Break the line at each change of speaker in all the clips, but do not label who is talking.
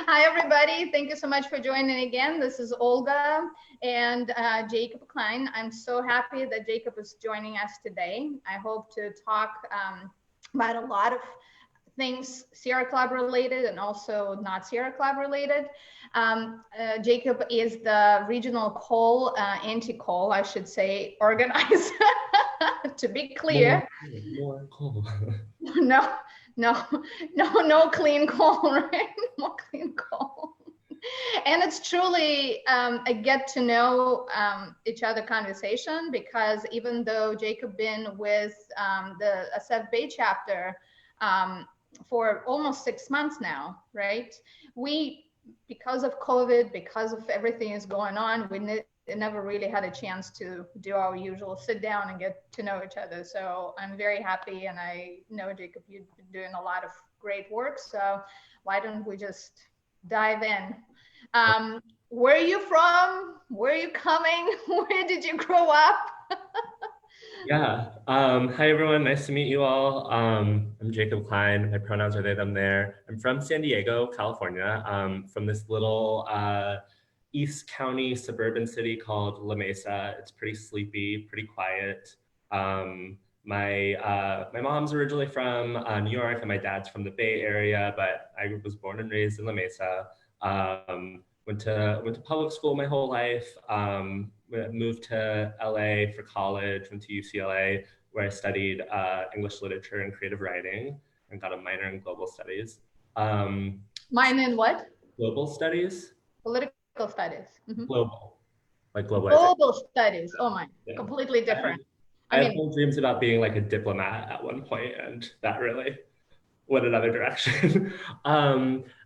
Hi, everybody. Thank you so much for joining again. This is Olga and Jacob Klein. I'm so happy that Jacob is joining us today. I hope to talk about a lot of things Sierra Club related and also not Sierra Club related. Jacob is the regional call, anti-call, I should say, organizer, to be clear.
More coal.
No clean call, right? No clean call. And it's truly a get to know each other conversation, because even though Jacob been with the Asef Bay chapter for almost 6 months now, right? Because of COVID, because of everything is going on, we never really had a chance to do our usual sit down and get to know each other. So I'm very happy, and I know, Jacob, you've been doing a lot of great work. So why don't we just dive in? Where are you from? Where are you coming? Where did you grow up?
Yeah. Hi, everyone. Nice to meet you all. I'm Jacob Klein. My pronouns are they, them, there. I'm from San Diego, California, from this little East County suburban city called La Mesa. It's pretty sleepy, pretty quiet. My mom's originally from New York, and my dad's from the Bay Area, but I was born and raised in La Mesa. Went to public school my whole life. Moved to LA for college. Went to UCLA, where I studied English literature and creative writing, and got a minor in global studies.
Minor in what?
Global studies.
Political studies.
Mm-hmm. Global, like globalization.
Global studies. Oh my, yeah. Completely different.
I had dreams about being like a diplomat at one point, and that really went another direction.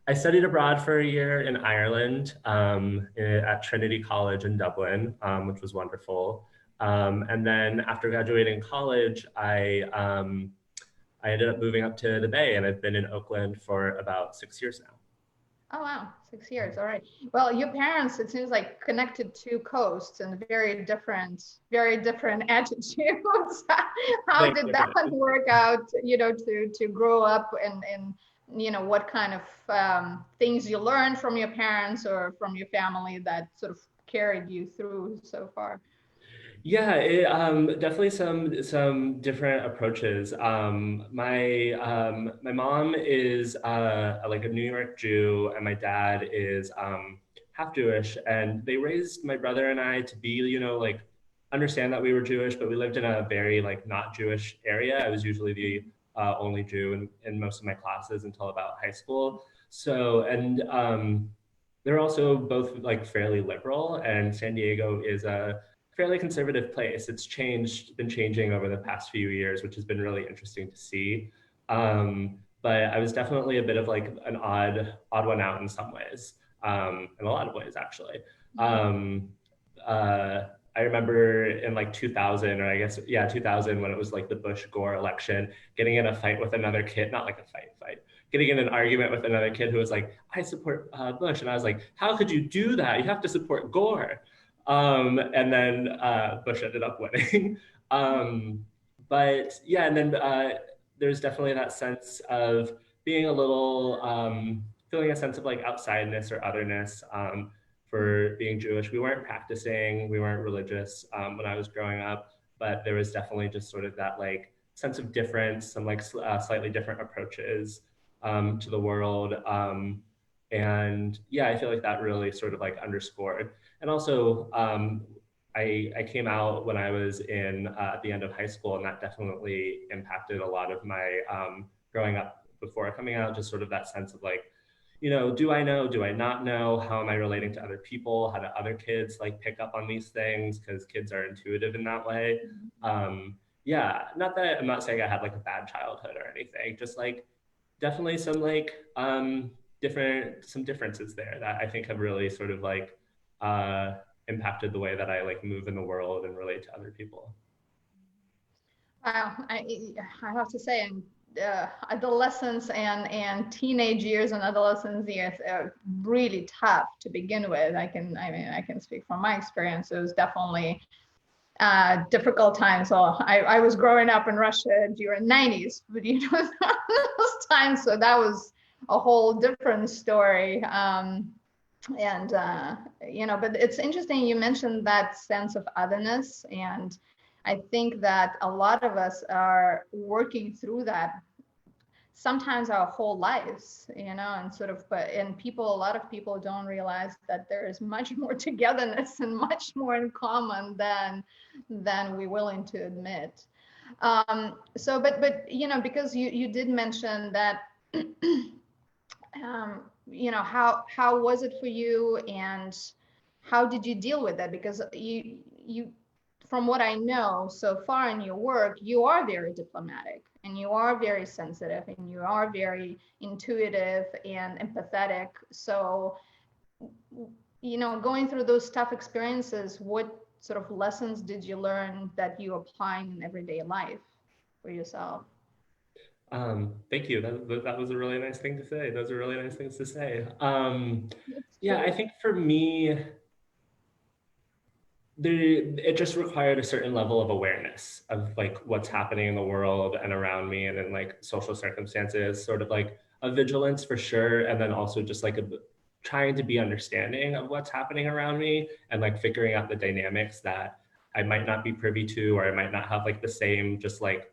I studied abroad for a year in Ireland at Trinity College in Dublin, which was wonderful. And then after graduating college, I ended up moving up to the Bay, and I've been in Oakland for about 6 years now.
Oh, wow. 6 years. All right. Well, your parents, it seems like, connected two coasts and very different attitudes. How did that work out, to grow up, and what kind of things you learned from your parents or from your family that sort of carried you through so far?
Yeah, definitely some different approaches. My mom is like a New York Jew, and my dad is half Jewish, and they raised my brother and I to be, like, understand that we were Jewish, but we lived in a very like not Jewish area. I was usually the only Jew in most of my classes until about high school. So, and they're also both like fairly liberal, and San Diego is a fairly conservative place. It's been changing over the past few years, which has been really interesting to see. But I was definitely a bit of like an odd one out in some ways, in a lot of ways, actually. I remember in like 2000, or I guess, yeah, 2000, when it was like the Bush-Gore election, getting in a fight with another kid, not like a fight, getting in an argument with another kid who was like, I support Bush. And I was like, how could you do that? You have to support Gore. And then Bush ended up winning. But yeah, and then there's definitely that sense of being a little, feeling a sense of like outsideness or otherness for being Jewish. We weren't practicing, we weren't religious when I was growing up, but there was definitely just sort of that like sense of difference, some like slightly different approaches to the world. And yeah, I feel like that really sort of like underscored. And also, I came out when I was at the end of high school, and that definitely impacted a lot of my growing up before coming out, just sort of that sense of like, do I know, do I not know? How am I relating to other people? How do other kids like pick up on these things? Because kids are intuitive in that way. Yeah, not that I'm not saying I had like a bad childhood or anything, just like definitely some like some differences there that I think have really sort of like impacted the way that I like move in the world and relate to other people.
Wow, I have to say, adolescence and teenage years and adolescence years are really tough to begin with. I can speak from my experience. It was definitely difficult times. So I was growing up in Russia during '90s, but those times, so that was a whole different story. And but it's interesting you mentioned that sense of otherness, and I think that a lot of us are working through that sometimes our whole lives, and sort of, but and a lot of people don't realize that there is much more togetherness and much more in common than we're willing to admit. So but because you did mention that how was it for you, and how did you deal with that? Because you from what I know so far in your work, you are very diplomatic, and you are very sensitive, and you are very intuitive and empathetic. So going through those tough experiences, what sort of lessons did you learn that you apply in everyday life for yourself?
Thank you. That was a really nice thing to say. Those are really nice things to say.
It's
Yeah, I
true.
think for me, it just required a certain level of awareness of like what's happening in the world and around me and in like social circumstances, sort of like a vigilance for sure. And then also just like trying to be understanding of what's happening around me and like figuring out the dynamics that I might not be privy to, or I might not have like the same just like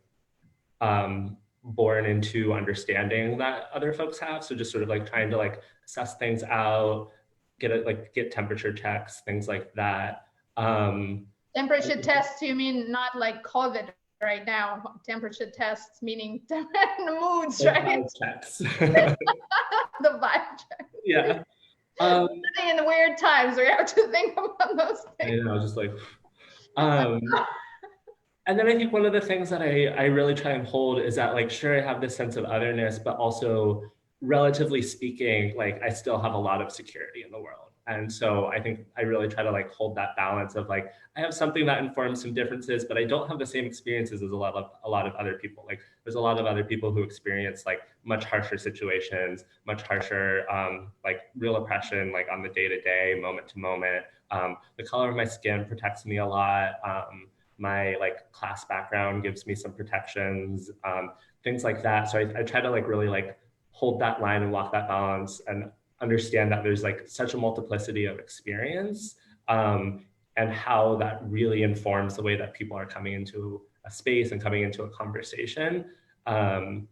born into understanding that other folks have. So just sort of like trying to like assess things out, get temperature checks, things like that. Um,
Temperature tests, you mean not like COVID right now? Temperature tests meaning the moods,
like
right?
vibe checks.
The vibe check.
Yeah.
In the weird times, we have to think about those
I
things.
know, just like, um, and then I think one of the things that I really try and hold is that like, sure, I have this sense of otherness, but also relatively speaking, like I still have a lot of security in the world. And so I think I really try to like hold that balance of like, I have something that informs some differences, but I don't have the same experiences as a lot of other people. Like there's a lot of other people who experience like much harsher situations, much harsher like real oppression, like on the day to day, moment to moment. The color of my skin protects me a lot. My like class background gives me some protections, things like that. So I try to like really like hold that line and walk that balance and understand that there's like such a multiplicity of experience, and how that really informs the way that people are coming into a space and coming into a conversation. And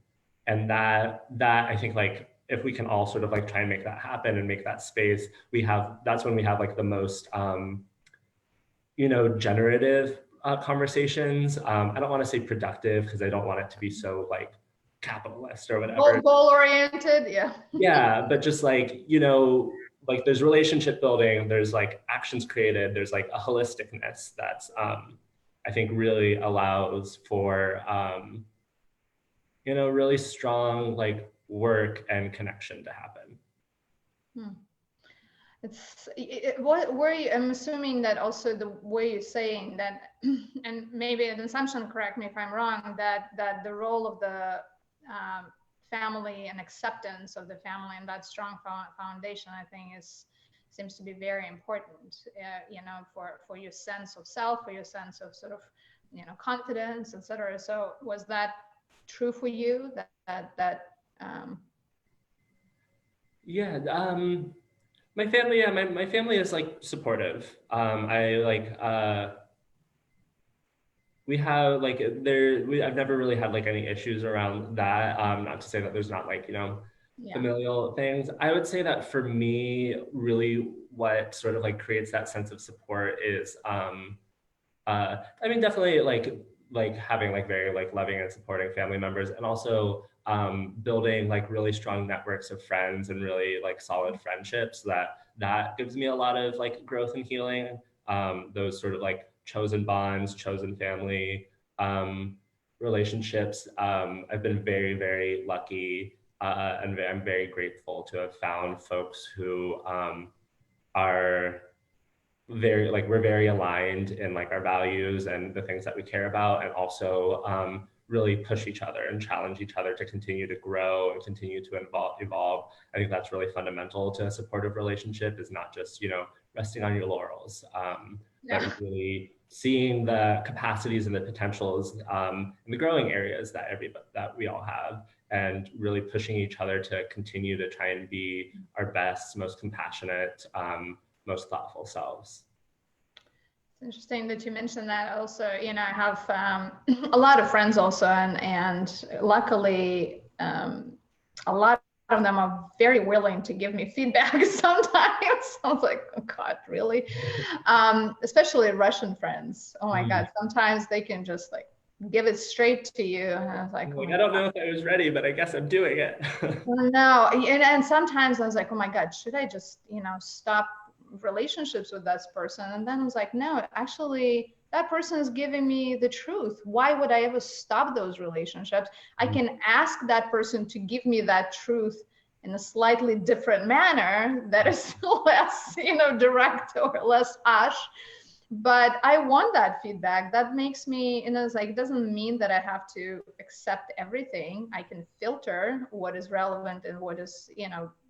that I think like if we can all sort of like try and make that happen and make that space, that's when we have like the most generative conversations. I don't want to say productive because I don't want it to be so like capitalist or whatever.
Goal oriented, yeah.
Yeah, but just like, like there's relationship building, there's like actions created, there's like a holisticness that's I think really allows for really strong like work and connection to happen.
What were you, I'm assuming that also the way you're saying that, and maybe an assumption, correct me if I'm wrong, that the role of the family and acceptance of the family and that strong foundation, I think seems to be very important, for your sense of self, for your sense of sort of, confidence, etc. So was that true for you?
Yeah, my family, yeah, my family is like supportive. I like we have like I've never really had like any issues around that. Not to say that there's not like,
Yeah.
familial things. I would say that for me, really what sort of like creates that sense of support is I mean, definitely like having like very like loving and supporting family members, and also building like really strong networks of friends and really like solid friendships that gives me a lot of like growth and healing. Those sort of like chosen bonds, chosen family relationships. I've been very, very lucky, and I'm very grateful to have found folks who are we're very aligned in like our values and the things that we care about, and also really push each other and challenge each other to continue to grow and continue to evolve. I think that's really fundamental to a supportive relationship, is not just resting on your laurels, but really seeing the capacities and the potentials, and the growing areas that we all have, and really pushing each other to continue to try and be our best, most compassionate, most thoughtful selves.
It's interesting that you mentioned that. Also, I have a lot of friends also, and luckily, a lot of them are very willing to give me feedback sometimes. I was like, oh God, really? Especially Russian friends. Oh my God, sometimes they can just like give it straight to you. And I was like, oh
I don't know if I was ready, but I guess I'm doing it.
No, and sometimes I was like, oh my God, should I just, stop relationships with this person? And then I was like, no, actually, that person is giving me the truth. Why would I ever stop those relationships? I can ask that person to give me that truth in a slightly different manner that is less, direct or less harsh. But I want that feedback. That makes me, it's like, it doesn't mean that I have to accept everything. I can filter what is relevant and what is,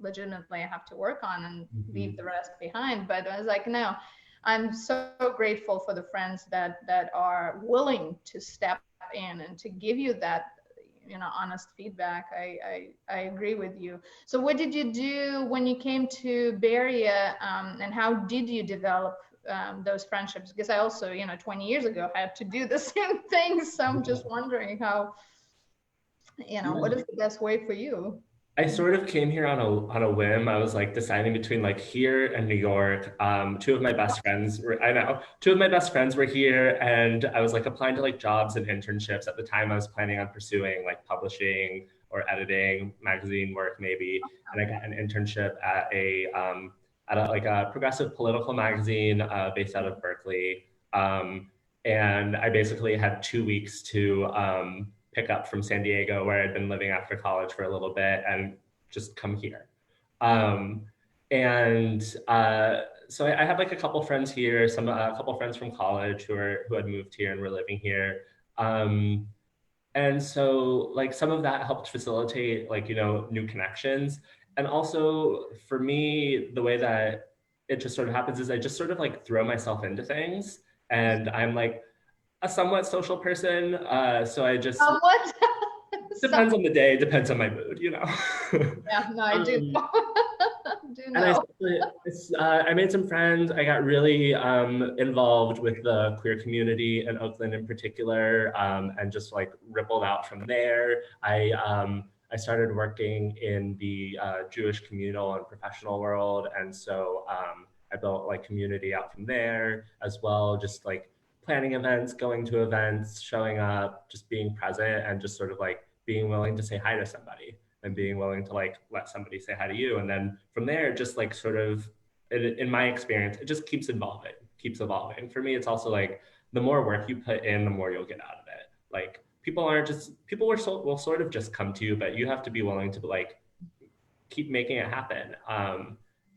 legitimately I have to work on, and leave the rest behind. But I was like, no, I'm so grateful for the friends that are willing to step in and to give you that, honest feedback. I agree with you. So what did you do when you came to Bay Area, and how did you develop those friendships? Because I also, 20 years ago had to do the same thing. So I'm just wondering how, what is the best way for you?
I sort of came here on a whim. I was like deciding between like here and New York. Two of my best friends were here, and I was like applying to like jobs and internships. At the time, I was planning on pursuing like publishing or editing, magazine work maybe. And I got an internship at like a progressive political magazine based out of Berkeley. And I basically had 2 weeks to pick up from San Diego, where I'd been living after college for a little bit, and just come here. And so I had like a couple friends here, a couple friends from college who had moved here and were living here. And so like some of that helped facilitate like, new connections. And also for me, the way that it just sort of happens is I just sort of like throw myself into things, and I'm like a somewhat social person. So I just
Somewhat.
depends on the day, depends on my mood,
Yeah, no, I do. Do
And
know.
I made some friends. I got really involved with the queer community in Oakland in particular, and just like rippled out from there. I started working in the Jewish communal and professional world, and so I built like community out from there as well. Just like planning events, going to events, showing up, just being present, and just sort of like being willing to say hi to somebody, and being willing to like let somebody say hi to you. And then from there, just like sort of, in my experience, it just keeps evolving. For me, it's also like the more work you put in, the more you'll get out of it. Like people will sort of just come to you, but you have to be willing to like keep making it happen.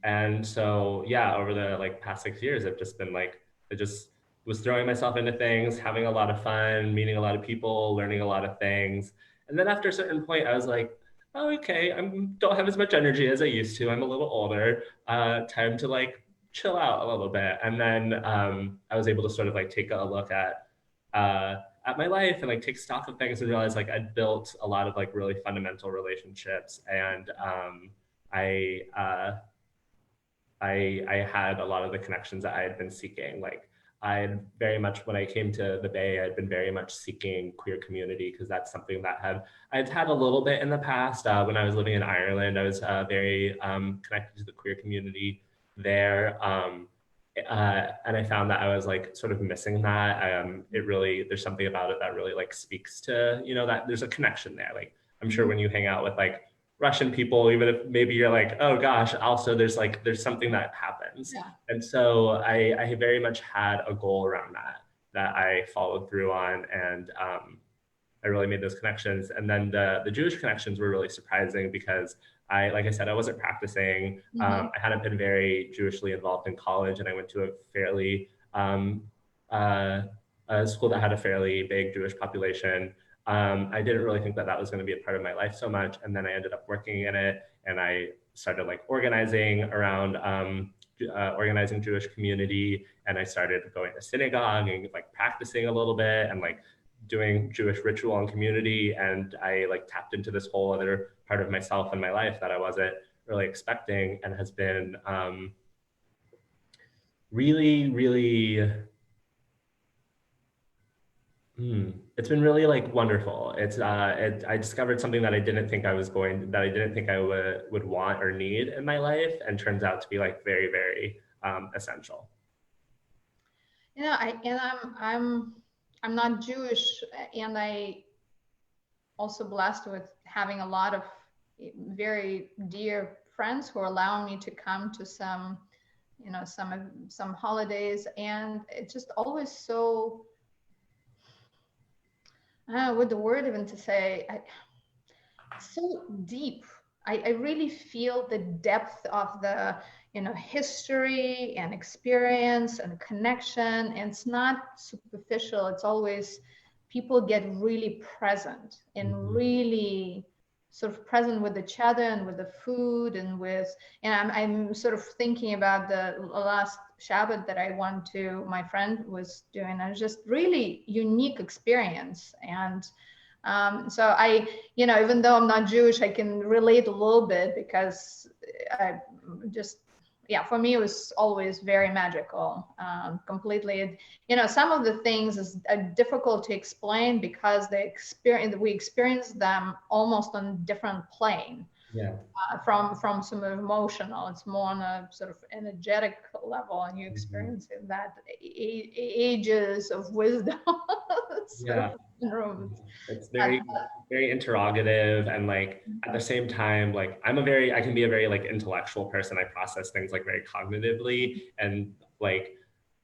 And so yeah, over the like past 6 years, I've just been like, I just was throwing myself into things, having a lot of fun, meeting a lot of people, learning a lot of things. And then after a certain point, I was like, oh, okay, I don't have as much energy as I used to. I'm a little older. Time to like chill out a little bit. And then I was able to sort of like take a look at my life and like take stock of things, and realize like I'd built a lot of like really fundamental relationships. And I, uh, I had a lot of the connections that I had been seeking. Like I very much, when I came to the Bay, I'd been very much seeking queer community, because that's something that I'd had a little bit in the past. When I was living in Ireland, I was very connected to the queer community there. And I found that I was like sort of missing that. There's something about it that really like speaks to, that there's a connection there. Like I'm sure when you hang out with like Russian people, even if maybe you're like, oh gosh, also there's something that happens.
Yeah.
And so I very much had a goal around that I followed through on, and I really made those connections. And then the Jewish connections were really surprising, because like I said, I wasn't practicing. I hadn't been very Jewishly involved in college, and I went to a fairly a school that had a fairly big Jewish population. I didn't really think that was going to be a part of my life so much. And then I ended up working in it, and I started like organizing around organizing Jewish community. And I started going to synagogue and like practicing a little bit, and like doing Jewish ritual and community, and I like tapped into this whole other part of myself and my life that I wasn't really expecting, and has been really, really it's been really like wonderful. I discovered something that I didn't think I would want or need in my life, and turns out to be like very, very essential.
You know, I'm not Jewish, and I also blessed with having a lot of very dear friends who allow me to come to some, you know, some holidays, and it's just always so, I don't know what the word even to say, so deep. I really feel the depth of the, you know, history and experience and connection, and it's not superficial. It's always, people get really present and really sort of present with each other and with the food and with, and I'm sort of thinking about the last Shabbat that I went to, my friend was doing, and it was just really unique experience. And so I, you know, even though I'm not Jewish, I can relate a little bit, because I just, yeah, for me, it was always very magical, completely. You know, some of the things is difficult to explain because we experience them almost on a different plane.
Yeah.
From some emotional, it's more on a sort of energetic level, and you
Mm-hmm.
experience that ages of wisdom.
Yeah.
So,
It's very, very interrogative, and like at the same time, like I can be a very like intellectual person. I process things like very cognitively, and like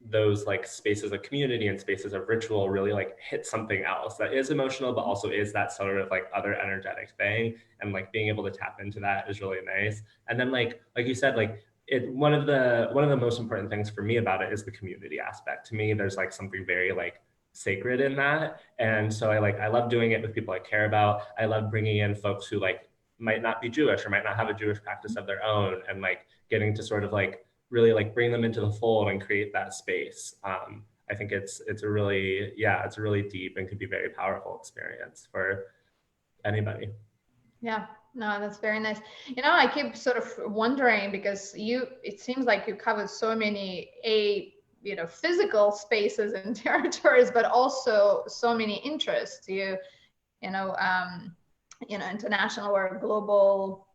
those like spaces of community and spaces of ritual really like hit something else that is emotional, but also is that sort of like other energetic thing. And like being able to tap into that is really nice. And then like you said, like one of the most important things for me about it is the community aspect. To me, there's like something very like sacred in that. And so I love doing it with people I care about. I love bringing in folks who like might not be Jewish or might not have a Jewish practice of their own, and like getting to sort of like really like bring them into the fold and create that space. I think it's a really, yeah, it's a really deep and could be very powerful experience for anybody.
yeah, no, that's very nice. You know, I keep sort of wondering, because it seems like you covered so many, you know, physical spaces and territories, but also so many interests. You know, international or global,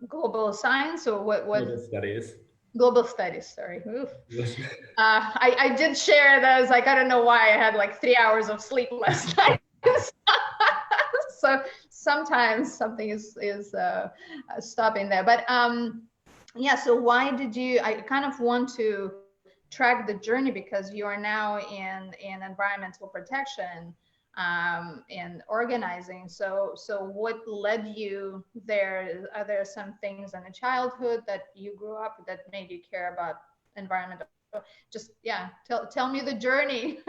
global science, or what
Global studies.
global studies. Sorry. Oof. I did share those. Like, I don't know why I had like 3 hours of sleep last night. So sometimes something is stopping there. But yeah. So why did you? I kind of want to track the journey, because you are now in environmental protection, and organizing. So what led you there? Are there some things in the childhood that you grew up that made you care about environmental? Just, yeah, tell me the journey.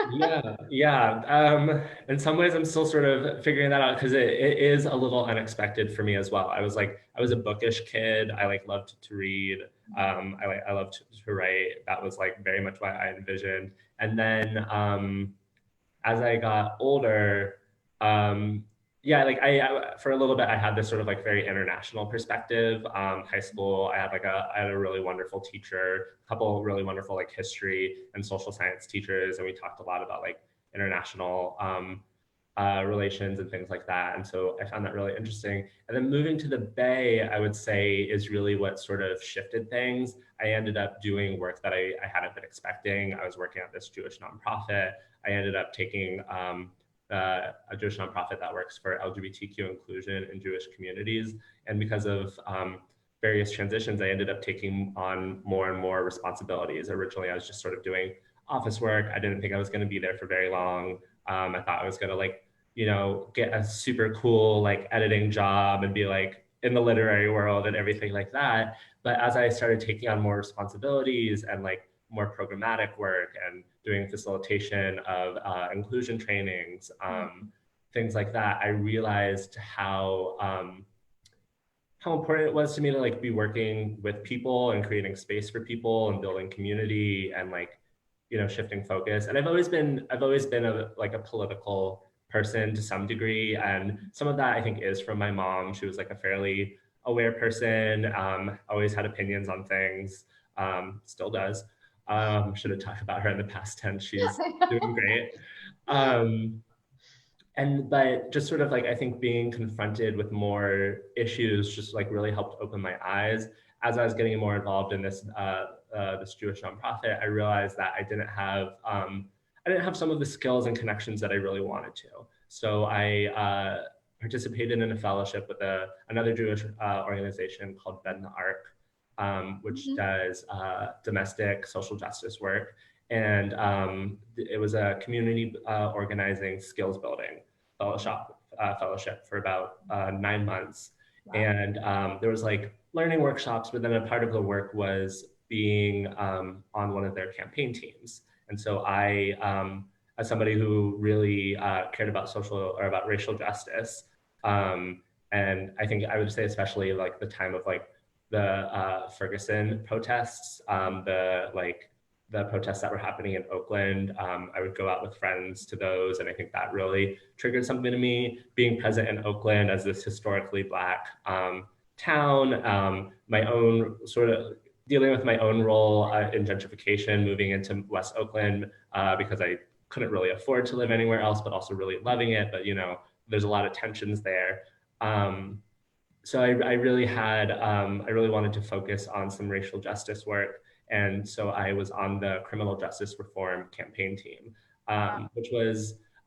Yeah. In some ways, I'm still sort of figuring that out, because it is a little unexpected for me as well. I was a bookish kid. I like loved to read. I loved to write. That was like very much what I envisioned. And then as I got older, yeah, like for a little bit, I had this sort of like very international perspective. High school, I had a really wonderful teacher, a couple of really wonderful like history and social science teachers, and we talked a lot about like international relations and things like that. And so I found that really interesting. And then moving to the Bay, I would say, is really what sort of shifted things. I ended up doing work that I hadn't been expecting. I was working at this Jewish nonprofit. I ended up taking a Jewish nonprofit that works for LGBTQ inclusion in Jewish communities. And because of various transitions, I ended up taking on more and more responsibilities. Originally, I was just sort of doing office work. I didn't think I was going to be there for very long. I thought I was going to like, you know, get a super cool like editing job and be like in the literary world and everything like that. But as I started taking on more responsibilities and like more programmatic work and doing facilitation of inclusion trainings, things like that, I realized how important it was to me to like be working with people and creating space for people and building community and like, shifting focus. And I've always been a political person to some degree. And some of that I think is from my mom. She was like a fairly aware person, always had opinions on things, still does. Should have talked about her in the past tense. She's doing great. But just sort of like, I think being confronted with more issues just like really helped open my eyes. As I was getting more involved in this Jewish nonprofit, I realized that I didn't have some of the skills and connections that I really wanted to. So I participated in a fellowship with another Jewish organization called Bed the Ark, which does domestic social justice work. And it was a community organizing skills building fellowship for about 9 months. Wow. And there was like learning workshops, but then a part of the work was being on one of their campaign teams. And so I, as somebody who really cared about about racial justice, and I think I would say especially like the time of like the Ferguson protests, the protests that were happening in Oakland, I would go out with friends to those. And I think that really triggered something to me. Being present in Oakland as this historically Black town, my own sort of dealing with my own role in gentrification, moving into West Oakland because I couldn't really afford to live anywhere else, but also really loving it. But, there's a lot of tensions there. So I really wanted to focus on some racial justice work. And so I was on the criminal justice reform campaign team, which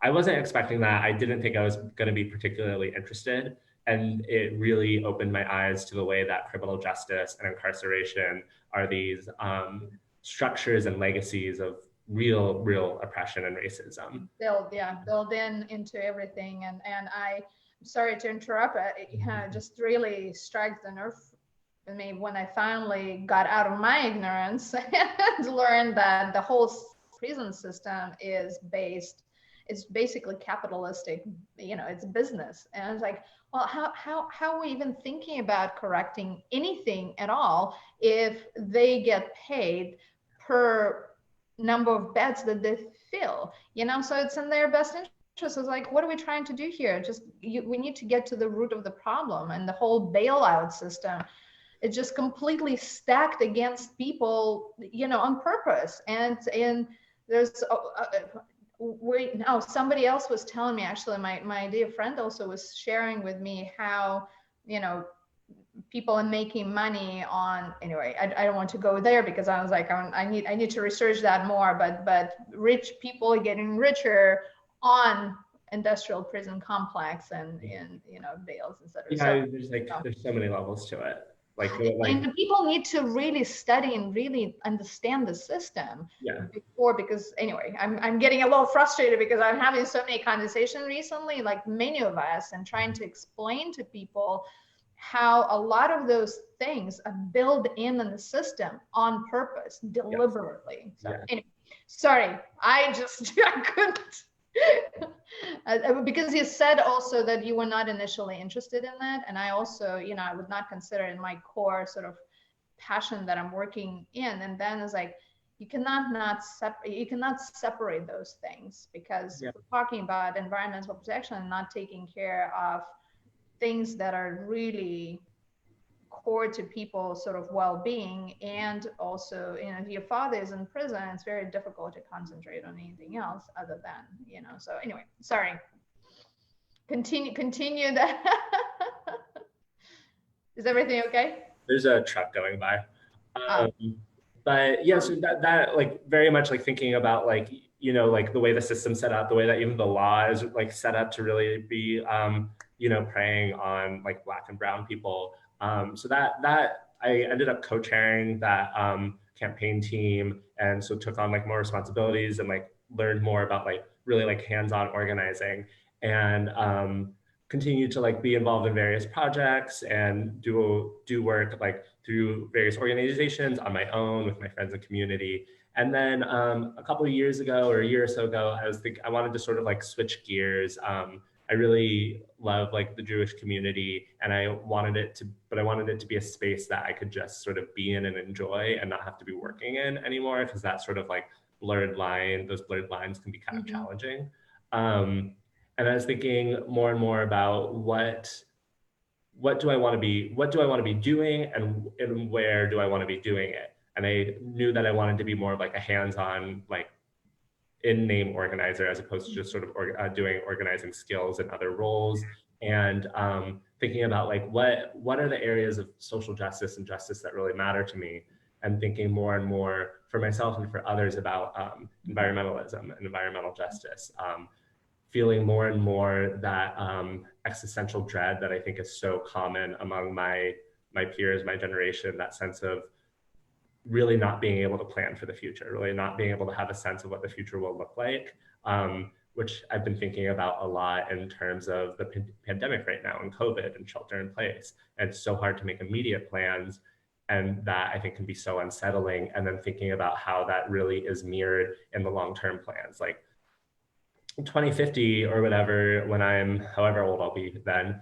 I wasn't expecting that. I didn't think I was going to be particularly interested. And it really opened my eyes to the way that criminal justice and incarceration are these structures and legacies of real oppression and racism.
Built into everything. And I'm sorry to interrupt, it just really strikes the nerve in me when I finally got out of my ignorance and learned that the whole prison system it's basically capitalistic, it's business. And I was like, well, how are we even thinking about correcting anything at all if they get paid per number of beds that they fill, so it's in their best interest. It's like, what are we trying to do here? We need to get to the root of the problem. And the whole bailout system, it's just completely stacked against people, on purpose. And there's somebody else was telling me, actually, my dear friend also was sharing with me how, people are making money on, anyway, I don't want to go there because I was like, I need to research that more, but rich people are getting richer on industrial prison complex and bails, etc.
Yeah, there's so many levels to it.
And people need to really study and really understand the system because anyway, I'm getting a little frustrated because I'm having so many conversations recently, like many of us, and trying to explain to people how a lot of those things are built in the system on purpose, deliberately. So anyway, sorry, I couldn't. Because you said also that you were not initially interested in that, and I also, I would not consider it my core sort of passion that I'm working in. And then it's like, you cannot separate those things, because we're talking about environmental protection and not taking care of things that are really core to people's sort of well-being. And also, if your father is in prison, it's very difficult to concentrate on anything else other than, so anyway, sorry, continue that. Is everything okay?
There's a truck going by. But yeah, so that like very much like thinking about like, like the way the system's set up, the way that even the law is like set up to really be, preying on like Black and brown people. So that I ended up co-chairing that campaign team, and so took on like more responsibilities and like learned more about like really like hands-on organizing, and continued to like be involved in various projects and do work like through various organizations on my own with my friends and community. And then a couple of years ago, or a year or so ago, I wanted to sort of like switch gears. I really love like the Jewish community, and I wanted it to be a space that I could just sort of be in and enjoy and not have to be working in anymore, because that sort of like those blurred lines can be kind of challenging. And I was thinking more and more about what do I want to be doing, and where do I want to be doing it? And I knew that I wanted to be more of like a hands-on, like in-name organizer, as opposed to just sort of doing organizing skills in other roles. And thinking about like what are the areas of social justice and justice that really matter to me, and thinking more and more for myself and for others about environmentalism and environmental justice. Feeling more and more that existential dread that I think is so common among my peers, my generation, that sense of really not being able to plan for the future, really not being able to have a sense of what the future will look like, which I've been thinking about a lot in terms of the pandemic right now and COVID and shelter in place. And it's so hard to make immediate plans, and that I think can be so unsettling. And then thinking about how that really is mirrored in the long-term plans, like 2050 or whatever, when I'm however old I'll be then,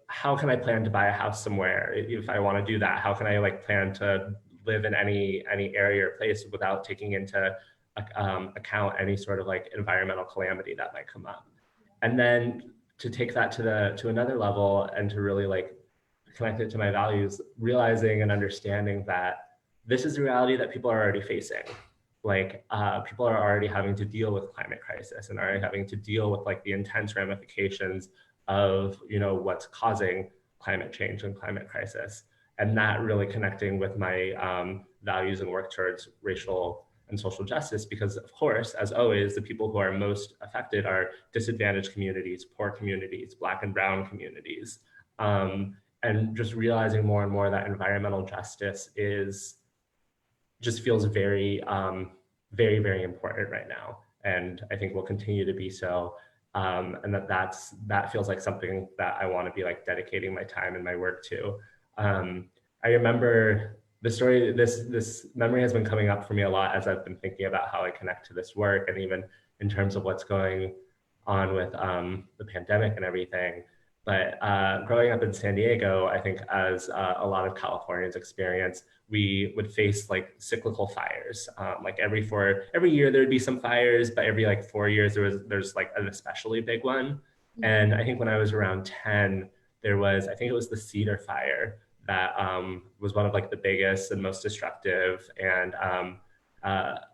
how can I plan to buy a house somewhere if I want to do that? How can I like plan to live in any area or place without taking into account any sort of like environmental calamity that might come up? And then to take that to another level and to really like connect it to my values, realizing and understanding that this is the reality that people are already facing. Like people are already having to deal with climate crisis and already having to deal with like the intense ramifications of, you know, what's causing climate change and climate crisis. And that really connecting with my values and work towards racial and social justice, because of course, as always, the people who are most affected are disadvantaged communities, poor communities, Black and brown communities. And just realizing more and more that environmental justice just feels very, very, very important right now. And I think will continue to be so. And that feels like something that I want to be like dedicating my time and my work to. I remember the story, this memory has been coming up for me a lot as I've been thinking about how I connect to this work, and even in terms of what's going on with the pandemic and everything. But growing up in San Diego, I think as a lot of Californians experience, we would face like cyclical fires. Like every year there would be some fires, but every like 4 years there's like an especially big one. And I think when I was around 10, I think it was the Cedar Fire that was one of like the biggest and most destructive and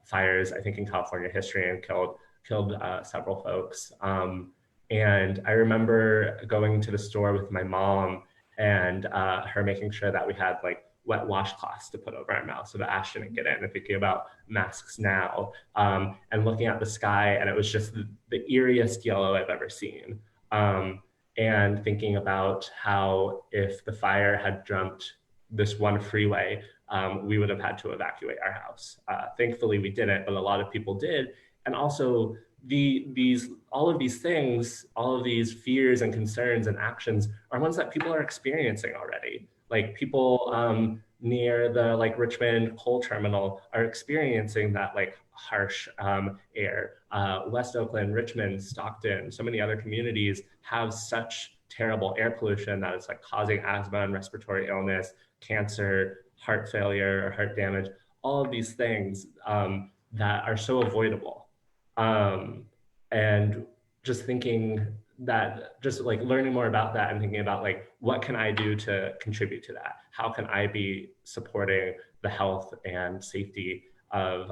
fires I think in California history, and killed several folks. And I remember going to the store with my mom and her making sure that we had like wet washcloths to put over our mouths so the ash didn't get in, and thinking about masks now, and looking at the sky, and it was just the eeriest yellow I've ever seen. And thinking about how if the fire had jumped this one freeway, we would have had to evacuate our house. Thankfully we didn't, but a lot of people did. And also all of these things, all of these fears and concerns and actions are ones that people are experiencing already. Like people near the like Richmond coal terminal are experiencing that like harsh air. West Oakland, Richmond, Stockton, so many other communities have such terrible air pollution that it's like causing asthma and respiratory illness, cancer, heart failure, or heart damage, all of these things that are so avoidable. And just thinking that, just like learning more about that and thinking about like, what can I do to contribute to that? How can I be supporting the health and safety of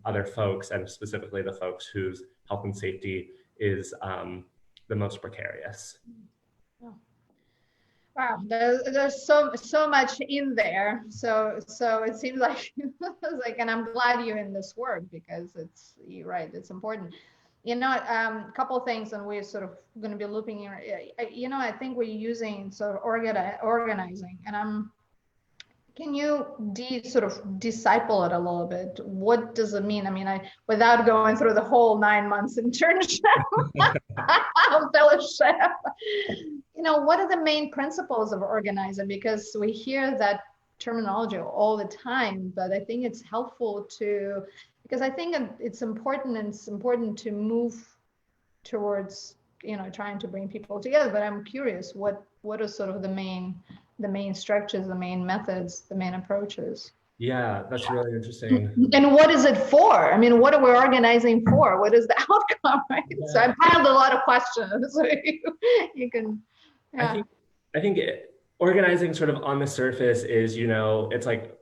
other folks, and specifically the folks whose health and safety is the most precarious?
Wow, there's so much in there. So it seems like and I'm glad you're in this work, because you're right, it's important. You know, a couple of things, and we're sort of going to be looping here. You know, I think we're using sort of organizing, and can you sort of disciple it a little bit? What does it mean? I mean, without going through the whole 9 months internship, fellowship, you know, what are the main principles of organizing? Because we hear that terminology all the time, but I think it's helpful because I think it's important, and it's important to move towards, you know, trying to bring people together. But I'm curious, what are sort of the main structures, the main methods, the main approaches?
Yeah, that's really interesting.
And what is it for? I mean, what are we organizing for? What is the outcome, right? So I
Yeah,
piled a lot of questions. So you can,
I
yeah.
think organizing sort of on the surface is, it's like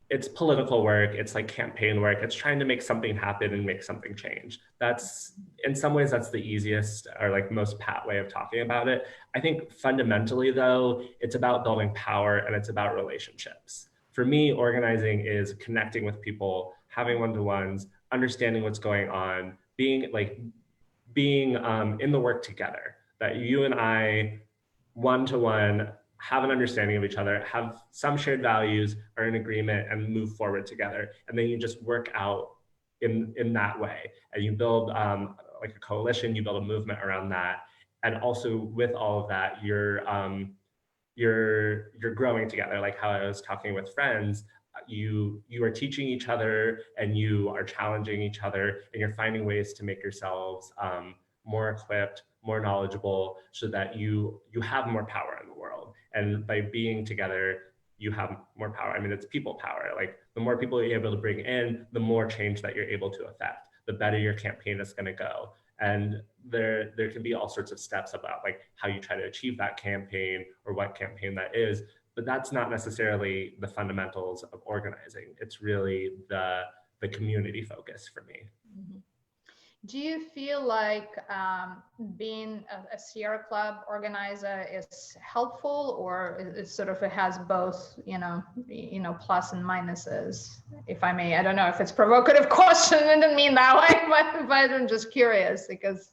it's political work, it's like campaign work, it's trying to make something happen and make something change. That's in some ways that's the easiest or like most pat way of talking about it. I think fundamentally though, it's about building power and it's about relationships. For me, organizing is connecting with people, having one-to-ones, understanding what's going on, being in the work together. That you and I one-to-one have an understanding of each other, have some shared values, are in agreement, and move forward together. And then you just work out in that way, and you build like a coalition, you build a movement around that, and also with all of that, you're growing together. Like how I was talking with friends, you are teaching each other, and you are challenging each other, and you're finding ways to make yourselves more equipped, more knowledgeable, so that you have more power in the world. And by being together, you have more power. I mean, it's people power. Like the more people you're able to bring in, the more change that you're able to affect, the better your campaign is going to go. And there can be all sorts of steps about like how you try to achieve that campaign or what campaign that is, but that's not necessarily the fundamentals of organizing. It's really the community focus for me.
Mhm. Do you feel like being a Sierra Club organizer is helpful, or it sort of it has both, plus and minuses? If I may, I don't know if it's a provocative question. I didn't mean that way, but I'm just curious because.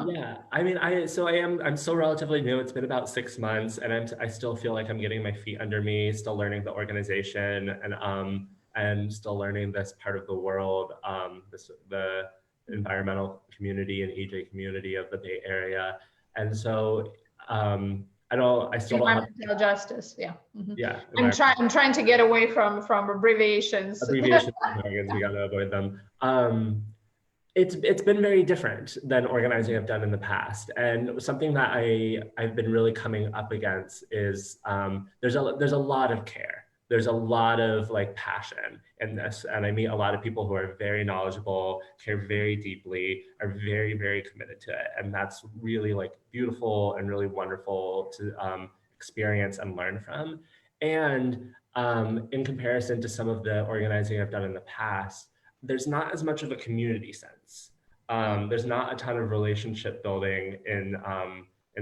Yeah, I mean, I'm still relatively new. It's been about 6 months, and I still feel like I'm getting my feet under me, still learning the organization, and still learning this part of the world, the environmental community and EJ community of the Bay Area. And so I still don't have,
Environmental justice, yeah.
yeah,
I'm trying to get away from abbreviations.
abbreviations and jargons, we got to avoid them. It's been very different than organizing I've done in the past, and something that I've been really coming up against is there's a lot of care, there's a lot of like passion in this, and I meet a lot of people who are very knowledgeable, care very deeply, are very very committed to it, and that's really like beautiful and really wonderful to experience and learn from. And in comparison to some of the organizing I've done in the past, there's not as much of a community sense. There's not a ton of relationship building in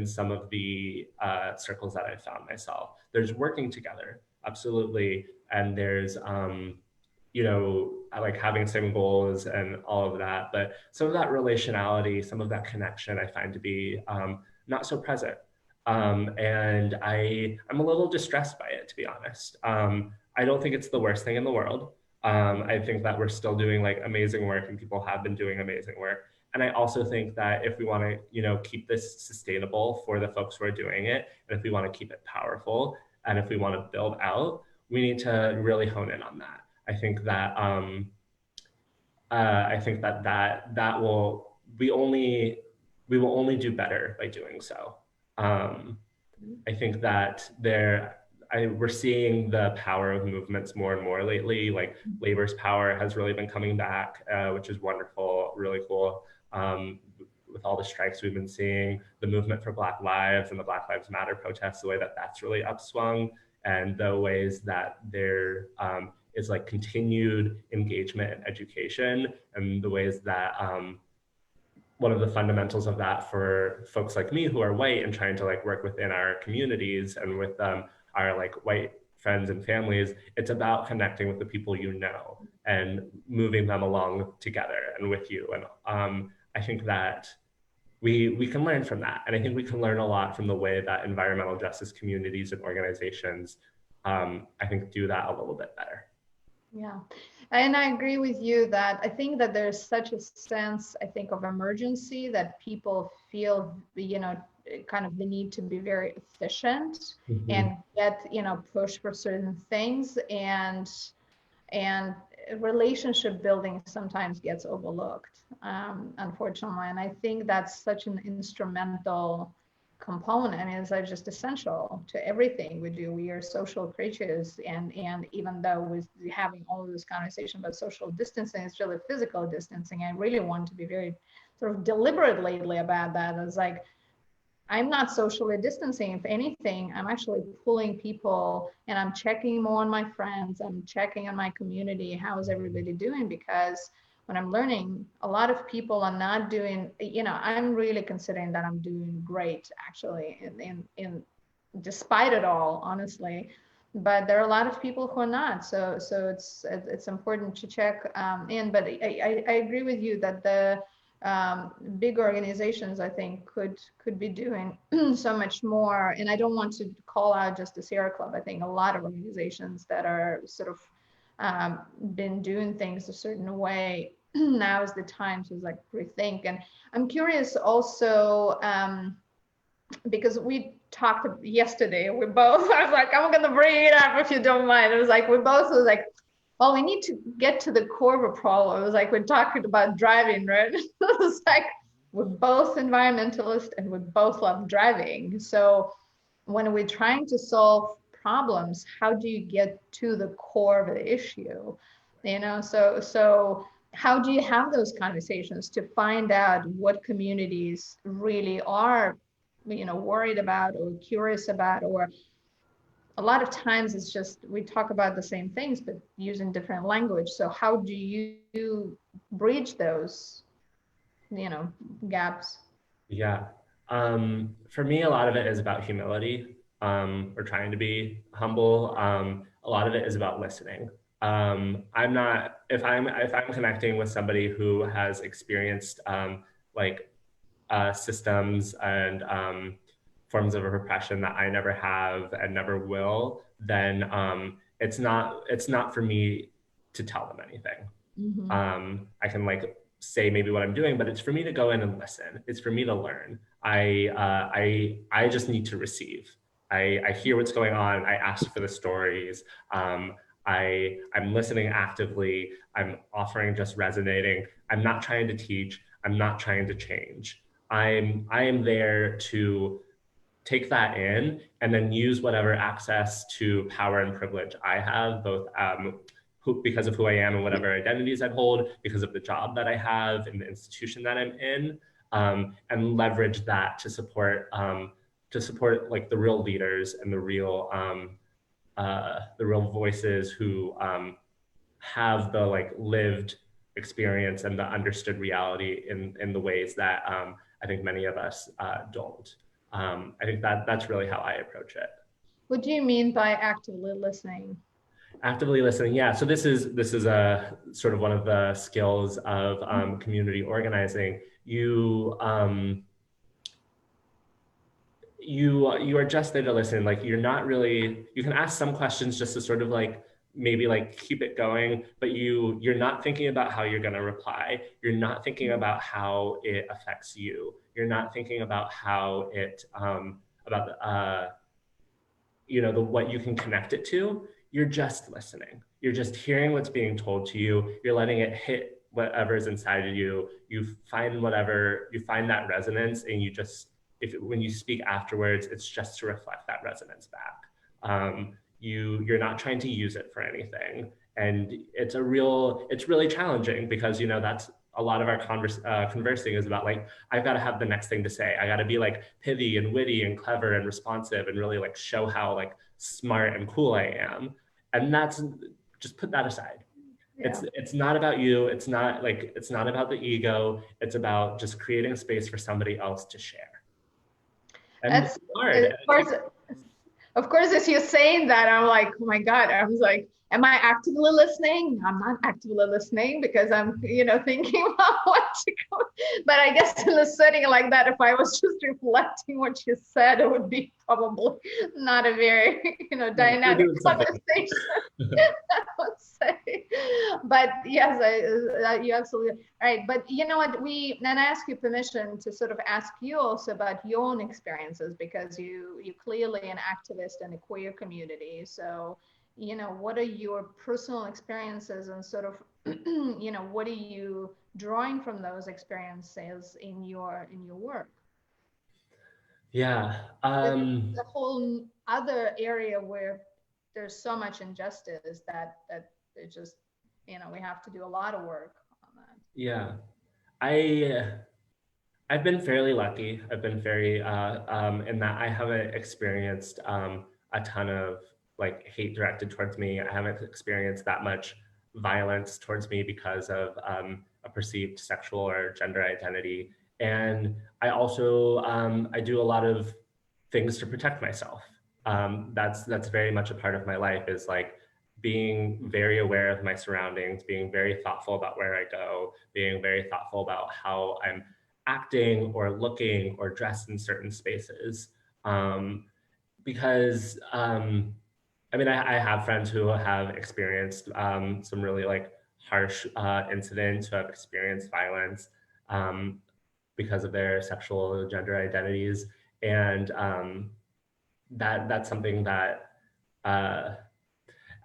some of the circles that I've found myself. There's working together, absolutely, and there's like having same goals and all of that. But some of that relationality, some of that connection, I find to be not so present. And I'm a little distressed by it, to be honest. I don't think it's the worst thing in the world. I think that we're still doing like amazing work, and people have been doing amazing work. And I also think that if we want to, keep this sustainable for the folks who are doing it, and if we want to keep it powerful, and if we want to build out, we need to really hone in on that. I think that we will only do better by doing so. I think that we're seeing the power of movements more and more lately. Like labor's power has really been coming back, which is wonderful, really cool. With all the strikes we've been seeing, the movement for Black Lives and the Black Lives Matter protests, the way that that's really upswung, and the ways that there is like continued engagement and education, and the ways that one of the fundamentals of that for folks like me who are white and trying to like work within our communities and with our like white friends and families, it's about connecting with the people and moving them along together and with you. And I think that we can learn from that. And I think we can learn a lot from the way that environmental justice communities and organizations, I think, do that a little bit better.
Yeah, and I agree with you that I think that there's such a sense, I think, of emergency that people feel, kind of the need to be very efficient and get, push for certain things, and relationship building sometimes gets overlooked, unfortunately. And I think that's such an instrumental component is just essential to everything we do. We are social creatures, and even though we're having all this conversation about social distancing, it's really physical distancing. I really want to be very sort of deliberate lately about that. It's like, I'm not socially distancing. If anything, I'm actually pulling people, and I'm checking more on my friends. I'm checking on my community. How is everybody doing? Because when I'm learning, a lot of people are not doing, I'm really considering that I'm doing great, actually, in despite it all, honestly. But there are a lot of people who are not. So it's important to check in. But I agree with you that the big organizations, I think, could be doing so much more. And I don't want to call out just the Sierra Club. I think a lot of organizations that are sort of been doing things a certain way, now is the time to like rethink. And I'm curious also, because we talked yesterday, we both, I was like, I'm gonna bring it up if you don't mind. It was like, we both was like, well, we need to get to the core of a problem. It was like, we're talking about driving, right? It was like, we're both environmentalists and we both love driving. So when we're trying to solve problems, how do you get to the core of the issue? So how do you have those conversations to find out what communities really are, worried about or curious about? Or a lot of times it's just we talk about the same things but using different language. So how do you bridge those, gaps?
Yeah. For me, a lot of it is about humility, or trying to be humble. A lot of it is about listening. I'm not, if I'm connecting with somebody who has experienced like systems and forms of repression that I never have and never will, then it's not for me to tell them anything.
Mm-hmm.
I can like say maybe what I'm doing, but it's for me to go in and listen. It's for me to learn. I just need to receive. I hear what's going on. I ask for the stories. I'm listening actively. I'm offering, just resonating. I'm not trying to teach. I'm not trying to change. I am there to take that in and then use whatever access to power and privilege I have, both because of who I am and whatever identities I hold, because of the job that I have and the institution that I'm in, and leverage that to support like the real leaders and the real voices who have the like lived experience and the understood reality in the ways that I think many of us don't. I think that's really how I approach it.
What do you mean by actively listening?
Actively listening, yeah. So this is a sort of one of the skills of community organizing. You are just there to listen. Like you're not really. You can ask some questions just to sort of like maybe like keep it going, but you're not thinking about how you're going to reply. You're not thinking about how it affects you. You're not thinking about how it about the what you can connect it to. You're just listening. You're just hearing what's being told to you. You're letting it hit whatever's inside of you. You find that resonance, and you just, if when you speak afterwards, it's just to reflect that resonance back. You're not trying to use it for anything, and it's really challenging because that's a lot of our conversing is about like, I've got to have the next thing to say. I got to be like pithy and witty and clever and responsive and really like show how like smart and cool I am. And that's, just put that aside.
Yeah.
It's not about you. It's not about the ego. It's about just creating space for somebody else to share. And
That's
it's hard.
of course, as you're saying that, I'm like, oh my God. I was like, am I actively listening? I'm not actively listening because I'm, thinking about what to go. But I guess in a setting like that, if I was just reflecting what you said, it would be probably not a very, dynamic conversation. I would say. But yes, you absolutely right. But you know what? And I ask you permission to sort of ask you also about your own experiences, because you clearly an activist in the queer community. So what are your personal experiences, and sort of what are you drawing from those experiences in your work?
Yeah.
This is a whole other area where there's so much injustice that it just, we have to do a lot of work on that.
Yeah. I I've been fairly lucky. I've been very in that I haven't experienced a ton of like hate directed towards me. I haven't experienced that much violence towards me because of a perceived sexual or gender identity. And I also I do a lot of things to protect myself. That's very much a part of my life is like being very aware of my surroundings, being very thoughtful about where I go, being very thoughtful about how I'm acting or looking or dressed in certain spaces. Because I mean, I have friends who have experienced some really like harsh incidents, who have experienced violence um, because of their sexual or gender identities, and that's something that uh,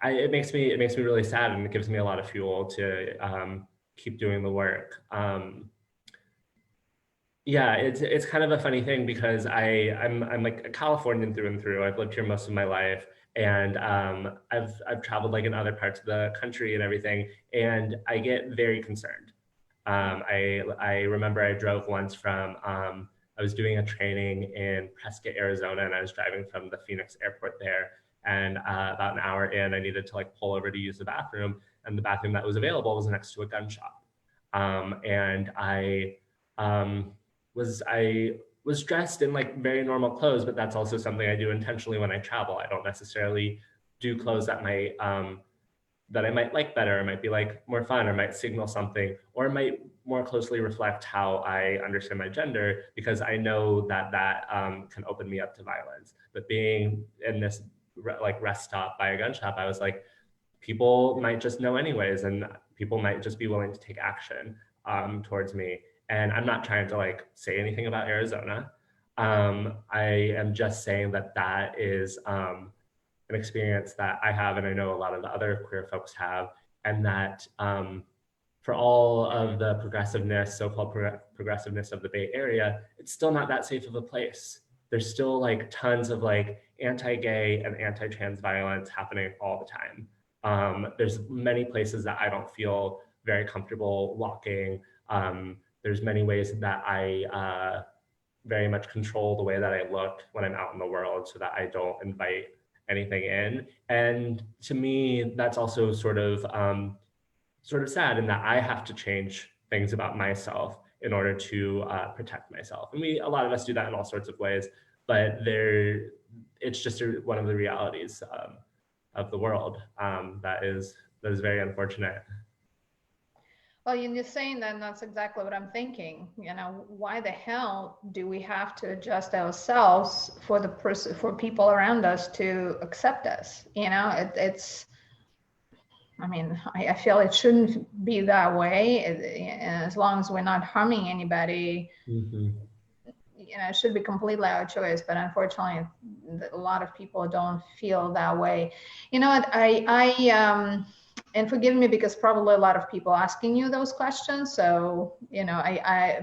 it makes me really sad, and it gives me a lot of fuel to keep doing the work. Yeah, it's kind of a funny thing because I'm like a Californian through and through. I've lived here most of my life, and I've traveled like in other parts of the country and everything, and I get very concerned. I remember I drove once from I was doing a training in Prescott, Arizona, and I was driving from the Phoenix airport there. And about an hour in, I needed to like pull over to use the bathroom, and the bathroom that was available was next to a gun shop. And um, I was dressed in like very normal clothes, but that's also something I do intentionally when I travel. I don't necessarily do clothes that I might like better, or might be like more fun, or might signal something, or might more closely reflect how I understand my gender, because I know that can open me up to violence. But being in this like rest stop by a gun shop, I was like, people might just know anyways, and people might just be willing to take action towards me. And I'm not trying to like say anything about Arizona. I am just saying that that is an experience that I have, and I know a lot of the other queer folks have, and that for all of the progressiveness, so-called progressiveness of the Bay Area, it's still not that safe of a place. There's still like tons of like anti-gay and anti-trans violence happening all the time. There's many places that I don't feel very comfortable walking. There's many ways that I very much control the way that I look when I'm out in the world so that I don't invite anything in. And to me, that's also sort of sad in that I have to change things about myself in order to protect myself. And a lot of us do that in all sorts of ways, but it's just one of the realities of the world that is very unfortunate.
Well, you're saying that, and that's exactly what I'm thinking. Why the hell do we have to adjust ourselves for for people around us to accept us? It's. I mean, I feel it shouldn't be that way. As long as we're not harming anybody,
Mm-hmm.
It should be completely our choice. But unfortunately, a lot of people don't feel that way. You know what? And forgive me because probably a lot of people asking you those questions. So, and a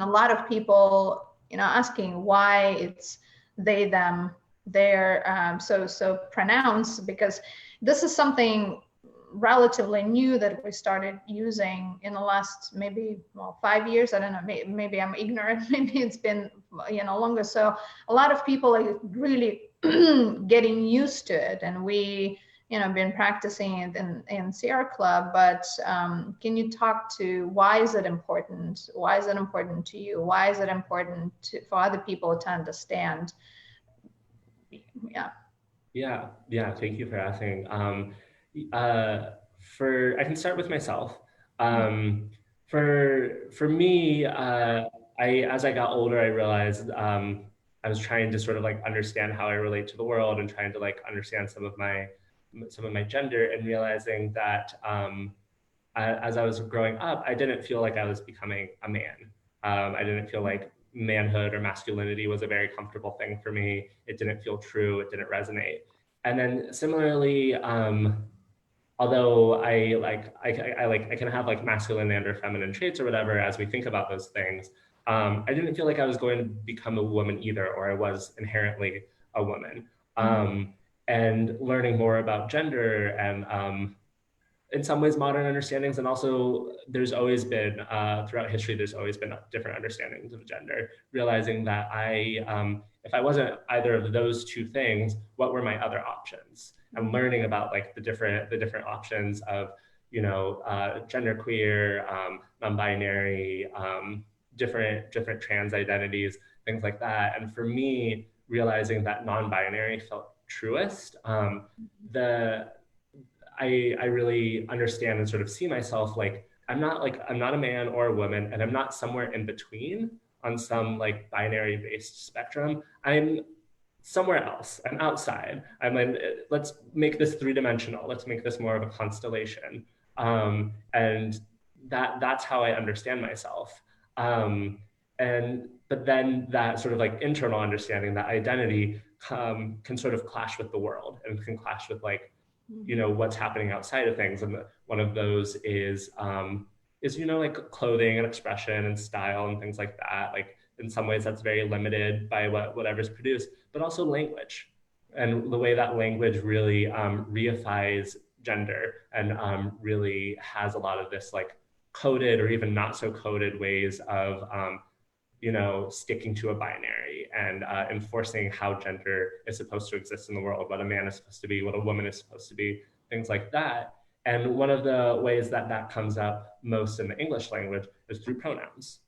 lot of people, asking why it's they, them, their, so pronouns, because this is something relatively new that we started using in the last maybe 5 years. I don't know, maybe I'm ignorant, maybe it's been longer. So a lot of people are really getting used to it, and we been practicing it in Sierra Club. But can you talk to why is it important? Why is it important to you? Why is it important for other people to understand? Yeah.
Yeah. Thank you for asking. Uh, I can start with myself. For me, as I got older, I realized I was trying to sort of like understand how I relate to the world, and trying to like understand some of my gender, and realizing that as I was growing up, I didn't feel like I was becoming a man. I didn't feel like manhood or masculinity was a very comfortable thing for me. It didn't feel true. It didn't resonate. And then similarly, although I can have like masculine and or feminine traits or whatever as we think about those things, I didn't feel like I was going to become a woman either, or I was inherently a woman. And learning more about gender and in some ways modern understandings, and also there's always been throughout history there's always been different understandings of gender, realizing that if I wasn't either of those two things, what were my other options, and learning about like the different options of genderqueer, non-binary, different trans identities, things like that. And for me, realizing that non-binary felt truest, the I really understand and sort of see myself like I'm not a man or a woman, and I'm not somewhere in between on some like binary based spectrum. I'm somewhere else. I'm outside. I'm like, let's make this three-dimensional. Let's make this more of a constellation. And that's how I understand myself. And but then that sort of like internal understanding, that identity, can sort of clash with the world and can clash with like what's happening outside of things. And one of those is like clothing and expression and style and things like that. Like in some ways that's very limited by whatever's produced, but also language and the way that language really reifies gender and really has a lot of this like coded or even not so coded ways of sticking to a binary and enforcing how gender is supposed to exist in the world, what a man is supposed to be, what a woman is supposed to be, things like that. And one of the ways that that comes up most in the English language is through pronouns,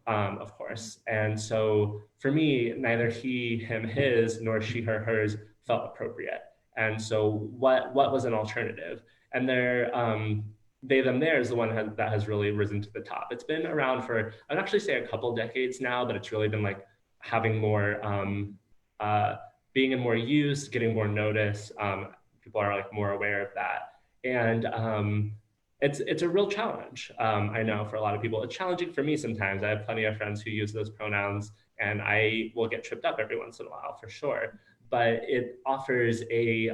of course. And so for me, neither he, him, his, nor she, her, hers felt appropriate. And so what was an alternative? And they, them, there is the one that has really risen to the top. It's been around for, I'd actually say a couple decades now, but it's really been like having more, being in more use, getting more notice. People are like more aware of that. And it's a real challenge. I know for a lot of people, it's challenging for me sometimes. I have plenty of friends who use those pronouns, and I will get tripped up every once in a while for sure. But it offers a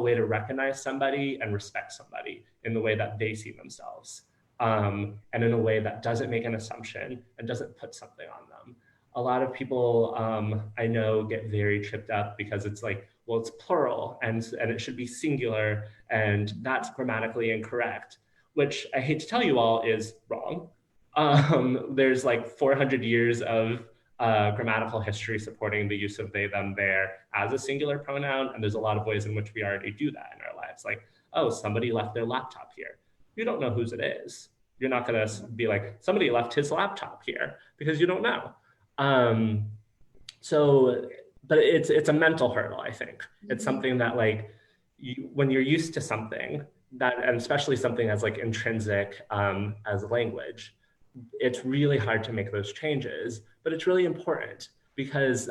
way to recognize somebody and respect somebody in the way that they see themselves, and in a way that doesn't make an assumption and doesn't put something on them. A lot of people I know get very tripped up because it's like, well, it's plural and it should be singular, and that's grammatically incorrect, which I hate to tell you all is wrong. There's like 400 years of grammatical history supporting the use of they, them, their as a singular pronoun. And there's a lot of ways in which we already do that in our lives. Like, oh, somebody left their laptop here. You don't know whose it is. You're not going to be like, somebody left his laptop here, because you don't know. But it's a mental hurdle, I think. It's something that like, when you're used to something that, and especially something as like intrinsic as language, it's really hard to make those changes, but it's really important because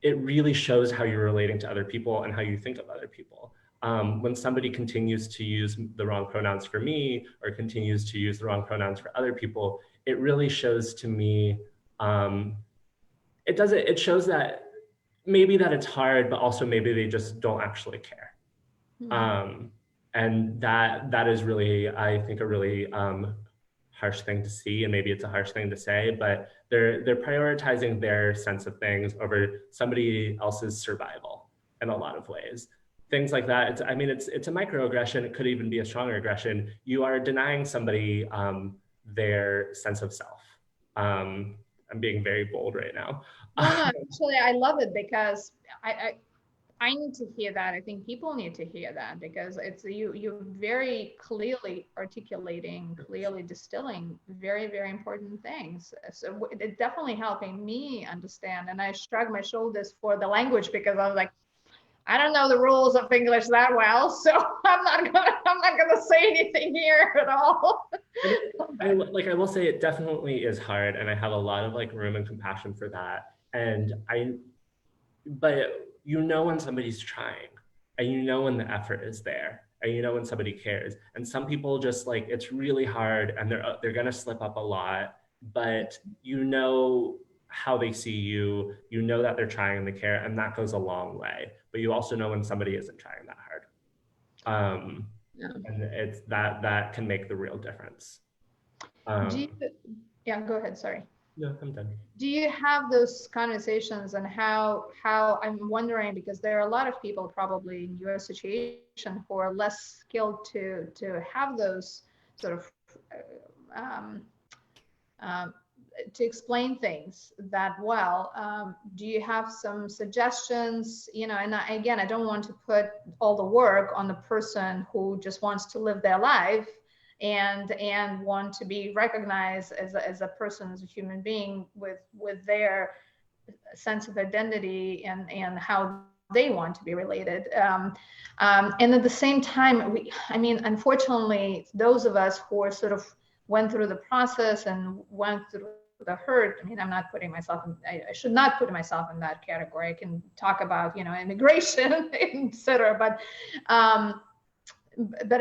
it really shows how you're relating to other people and how you think of other people. When somebody continues to use the wrong pronouns for me or continues to use the wrong pronouns for other people, it really shows to me, it shows that maybe that it's hard, but also maybe they just don't actually care. And that is really, I think, a really harsh thing to see, and maybe it's a harsh thing to say, but they're prioritizing their sense of things over somebody else's survival in a lot of ways. Things like that. It's a microaggression. It could even be a stronger aggression. You are denying somebody their sense of self. I'm being very bold right now.
No, actually, I love it because I need to hear that. I think people need to hear that, because it's you're very clearly articulating, clearly distilling very, very important things. So it's definitely helping me understand. And I shrug my shoulders for the language, because I was like, I don't know the rules of English that well, so I'm not gonna say anything here at all.
I will say it definitely is hard, and I have a lot of like room and compassion for that. But you know when somebody's trying, and you know when the effort is there, and you know when somebody cares. And some people just like, it's really hard, and they're gonna slip up a lot, but you know how they see you, you know that they're trying and they care, and that goes a long way. But you also know when somebody isn't trying that hard. And it's that can make the real difference.
Do Yeah, go ahead. Sorry.
No, I'm done.
Do you have those conversations, and how I'm wondering, because there are a lot of people probably in your situation who are less skilled to have those sort of um, um, to explain things that well. Do you have some suggestions? And again, I don't want to put all the work on the person who just wants to live their life and want to be recognized as a person, as a human being with their sense of identity and how they want to be related. And at the same time, unfortunately, those of us who are sort of went through the process and went through the hurt. I'm not putting myself in, I should not put myself in that category. I can talk about, immigration, etc. But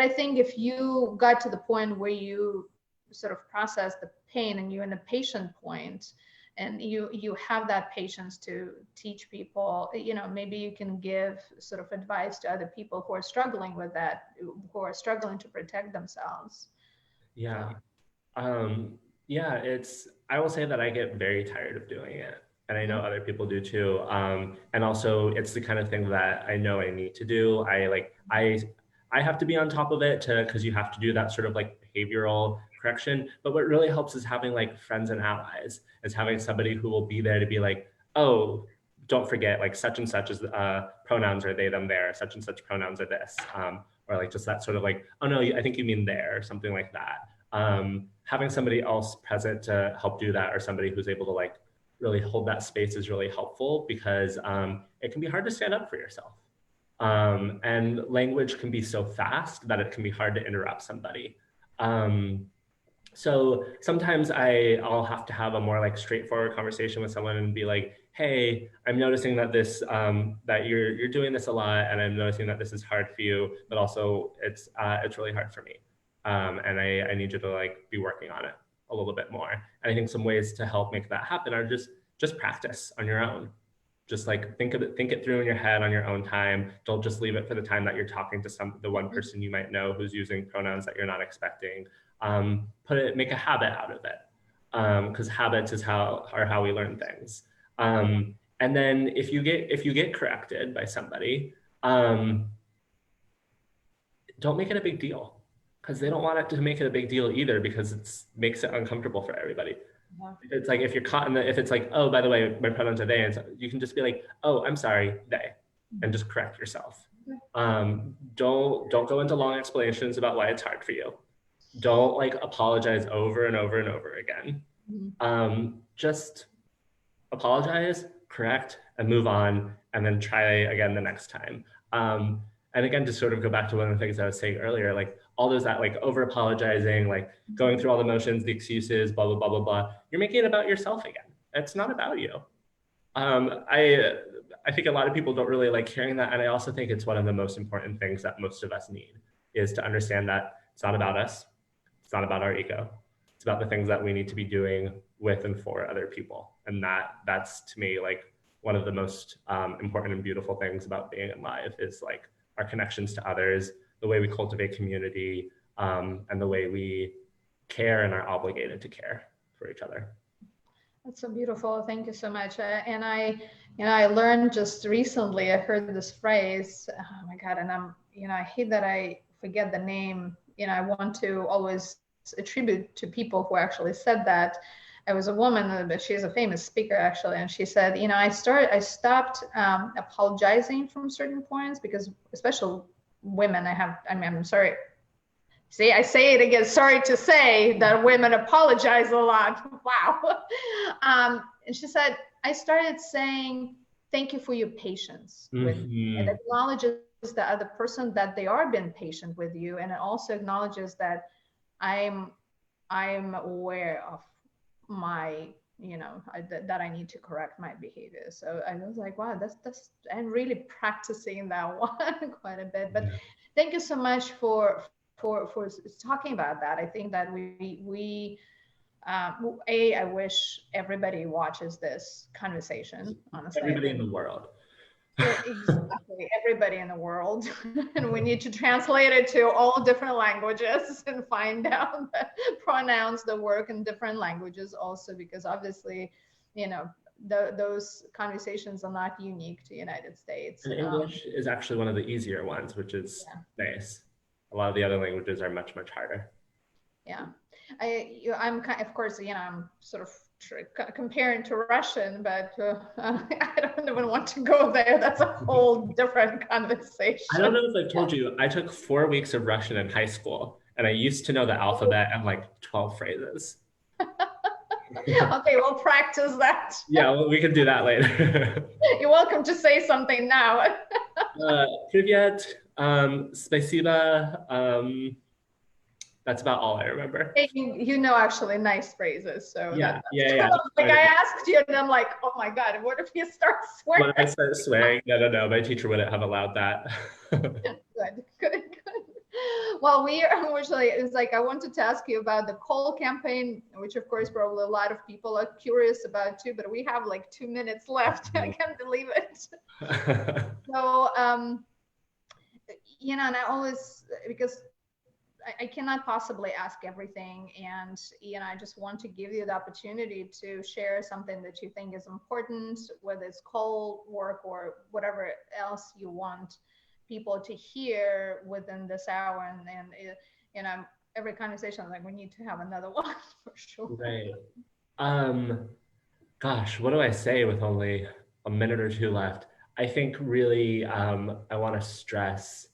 I think if you got to the point where you sort of process the pain and you're in the patient point, and you have that patience to teach people, maybe you can give sort of advice to other people who are struggling with that, who are struggling to protect themselves.
Yeah. Yeah, I will say that I get very tired of doing it. And I know other people do too. And also it's the kind of thing that I know I need to do. I have to be on top of it because you have to do that sort of like behavioral correction. But what really helps is having like friends and allies, is having somebody who will be there to be like, oh, don't forget, like such and such is pronouns are they, them, there, such and such pronouns are this. Or like just that sort of like, oh no, I think you mean there, or something like that. Having somebody else present to help do that, or somebody who's able to like really hold that space, is really helpful, because it can be hard to stand up for yourself. And language can be so fast that it can be hard to interrupt somebody. So sometimes I'll have to have a more like straightforward conversation with someone and be like, hey, I'm noticing that that you're doing this a lot, and I'm noticing that this is hard for you, but also it's really hard for me. And I need you to like be working on it a little bit more. And I think some ways to help make that happen are just practice on your own. Just like think it through in your head on your own time. Don't just leave it for the time that you're talking to the one person you might know who's using pronouns that you're not expecting. Make a habit out of it, because habits are how we learn things. And then if you get corrected by somebody, don't make it a big deal, because they don't want it to make it a big deal either, because it makes it uncomfortable for everybody. Yeah. It's like if you're caught if it's like, oh, by the way, my pronouns are they, and so you can just be like, oh, I'm sorry, they, and just correct yourself. Don't go into long explanations about why it's hard for you. Don't like apologize over and over and over again. Just apologize, correct, and move on, and then try again the next time. And again, to sort of go back to one of the things I was saying earlier, like all those that like over apologizing, like going through all the motions, the excuses, blah, blah, blah, blah, blah. You're making it about yourself again. It's not about you. I think a lot of people don't really like hearing that. And I also think it's one of the most important things that most of us need, is to understand that it's not about us. It's not about our ego. It's about the things that we need to be doing with and for other people. And that's to me, like one of the most important and beautiful things about being alive, is like our connections to others, the way we cultivate community, and the way we care and are obligated to care for each other.
That's so beautiful. Thank you so much. And I learned just recently, I heard this phrase, oh my God, and I hate that I forget the name. I want to always attribute to people who actually said that. It was a woman, but she's a famous speaker actually, and she said, I stopped apologizing from certain points, because especially women, I'm sorry. See, I say it again. Sorry to say that women apologize a lot. Wow. And she said, I started saying, thank you for your patience with me. It acknowledges the other person that they are being patient with you. And it also acknowledges that I'm aware of my, that I need to correct my behavior. So I was like, wow, that's I'm really practicing that one quite a bit. But thank you so much for talking about that. I think that I wish everybody watches this conversation, honestly.
Everybody in the world.
Exactly. basically everybody in the world. And we need to translate it to all different languages and find out the pronouns that work in different languages also, because obviously, you know, those conversations are not unique to United States.
And English is actually one of the easier ones, which is nice. A lot of the other languages are much, much harder.
Yeah. I'm kind of course, you know, I'm sort of comparing to Russian, but I don't even want to go there. That's a whole different conversation.
I don't know if I've told you, I took 4 weeks of Russian in high school, and I used to know the alphabet and like 12 phrases.
Okay, we'll practice that.
Yeah, well, we can do that later.
You're welcome to say something now.
Привет, спасибо. That's about all I remember.
You know, actually nice phrases. So
yeah.
Like I asked you, and I'm like, oh my God, what if you start swearing?
When I start swearing, no, my teacher wouldn't have allowed that.
Good. Well, we are unfortunately, it's like I wanted to ask you about the coal campaign, which of course probably a lot of people are curious about too, but we have like 2 minutes left. I can't believe it. So, you know, and I always, because I cannot possibly ask everything, and you know, I just want to give you the opportunity to share something that you think is important, whether it's coal work or whatever else you want people to hear within this hour. And you know, every conversation, like, we need to have another one for sure.
Right. Gosh, what do I say with only a minute or two left? I think really I want to stress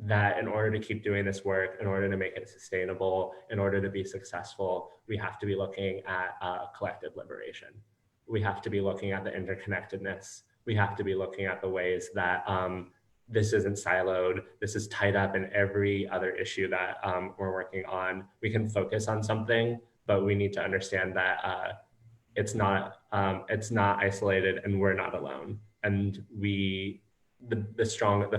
that in order to keep doing this work, in order to make it sustainable, in order to be successful, we have to be looking at collective liberation. We have to be looking at the interconnectedness. We have to be looking at the ways that this isn't siloed. This is tied up in every other issue that we're working on. We can focus on something, but we need to understand that it's not isolated, and we're not alone. And the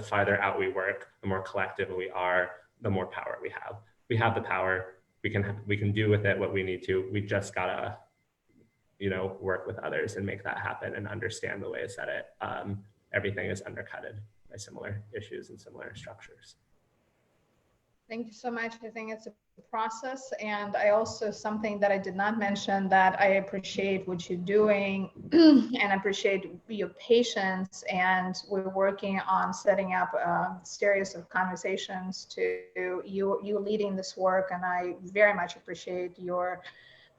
farther out we work, the more collective we are, the more power we have. We have the power. We can do with it what we need to. We just gotta, you know, work with others and make that happen, and understand the ways that everything is undercutted by similar issues and similar structures.
Thank you so much. I think it's a process. And I also, something that I did not mention, that I appreciate what you're doing and appreciate your patience. And we're working on setting up a series of conversations to you leading this work. And I very much appreciate your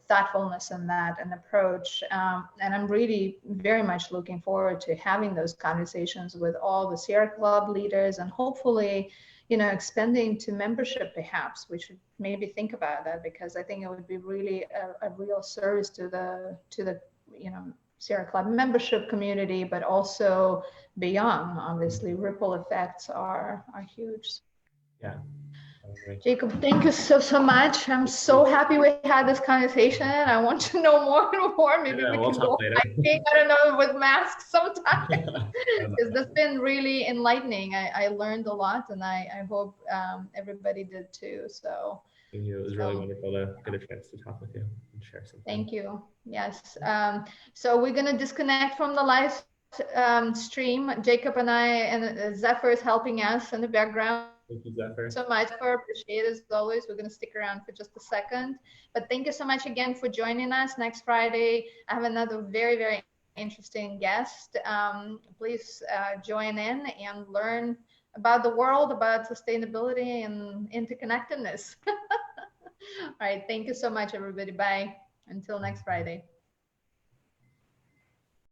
thoughtfulness in that and approach. And I'm really very much looking forward to having those conversations with all the Sierra Club leaders, and hopefully, you know, expanding to membership perhaps. We should maybe think about that, because I think it would be really a real service to the you know, Sierra Club membership community, but also beyond. Obviously, ripple effects are huge.
Yeah.
Jacob, thank you so much. I'm so happy we had this conversation. I want to know more and more. Maybe we can go hiking, I don't know, with masks sometime. Because that's been really enlightening. I learned a lot, and I hope everybody did too. So
thank you. It was really wonderful to get a chance to talk with you and share something.
Thank you. Yes. So we're going to disconnect from the live stream. Jacob and I, and Zephyr is helping us in the background.
Thank you, Zephyr.
So much for appreciate it as always. We're going to stick around for just a second, but thank you so much again for joining us. Next Friday, I have another very, very interesting guest. Please join in and learn about the world, about sustainability and interconnectedness. All right. Thank you so much, everybody. Bye. Until next Friday.